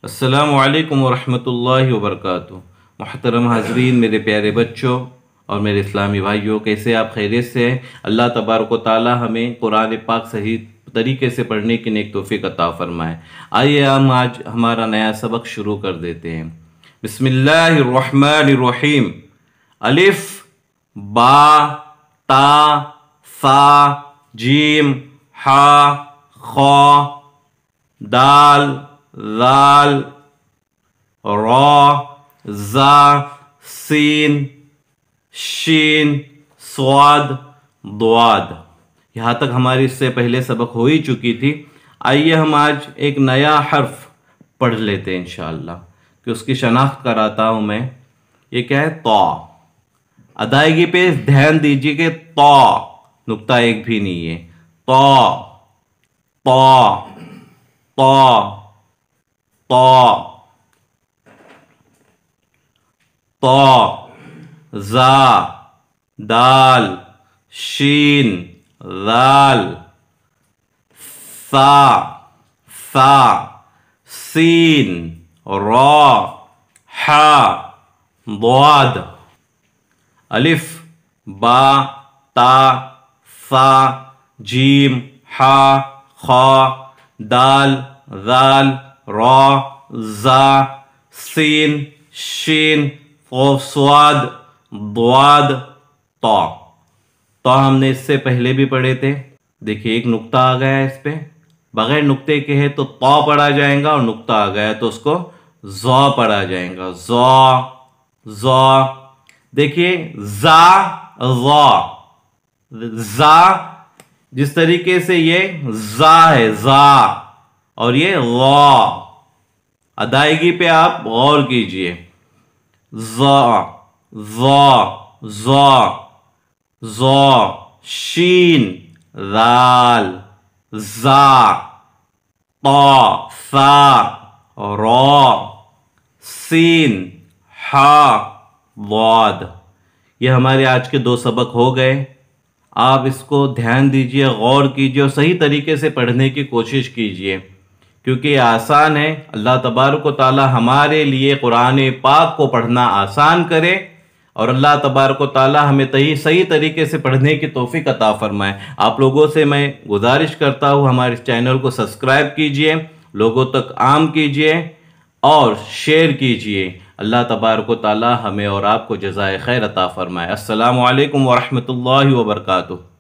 अस्सलामु अलैकुम वरहमतुल्लाहि वबरकातुहू। मुहतरम हाज़रीन, मेरे प्यारे बच्चों और मेरे इस्लामी भाइयों, कैसे आप खैरियत से हैं? अल्लाह तबारक व तआला हमें कुरान पाक सही तरीके से पढ़ने की नेक तौफीक अता फरमाए। आइए हम आज हमारा नया सबक शुरू कर देते हैं। बिस्मिल्लाहिर्रहमानिर्रहीम। अलिफ बा ता सा जीम हा खा दाल ज़ाल रा ज़ा सीन शीन स्वाद द्वाद। यहाँ तक हमारी इससे पहले सबक हो ही चुकी थी। आइए हम आज एक नया हर्फ पढ़ लेते हैं इंशाअल्लाह, कि उसकी शनाख्त कराता हूँ मैं। ये क्या है? तौ। अदायगी पे ध्यान दीजिए कि तौ नुक्ता एक भी नहीं है। तौ तौ तौ तौ तौ ज़ा दाल शीन ज़ाल सा सा सीन रा हा द्वाद। अलिफ बा ता सा जीम हा खा दाल ज़ाल रा ज़ा सीन शीन स्वाद द्वाद तौ। तो हमने इससे पहले भी पढ़े थे। देखिए एक नुक्ता आ गया है, इस पे बगैर नुक्ते के है तो तौ पढ़ा जाएगा, और नुक्ता आ गया है तो उसको ज़ौ पढ़ा जाएगा। ज़ौ ज़ौ। देखिए ज़ा ज़ौ ज़ा, जिस तरीके से ये ज़ा है ज़ा, और ये ज़ौ। अदायगी पे आप गौर कीजिए। ज़ौ ज़ौ ज़ौ ज़ौ शीन ज़ाल ज़ा तौ सा रा सीन हा द्वाद। ये हमारे आज के दो सबक हो गए। आप इसको ध्यान दीजिए, गौर कीजिए और सही तरीके से पढ़ने की कोशिश कीजिए, क्योंकि ये आसान है। अल्लाह तबारक व तआला हमारे लिए कुरान पाक को पढ़ना आसान करे, और अल्लाह तबारक व तआला हमें सही तरीके से पढ़ने की तौफीक अता फरमाए। आप लोगों से मैं गुजारिश करता हूँ, हमारे चैनल को सब्सक्राइब कीजिए, लोगों तक आम कीजिए और शेयर कीजिए। अल्लाह तबारक व तआला हमें और आपको जज़ाए खैर अता फरमाए। अस्सलामु अलैकुम वरहमतुल्लाहि वबरकातुहू।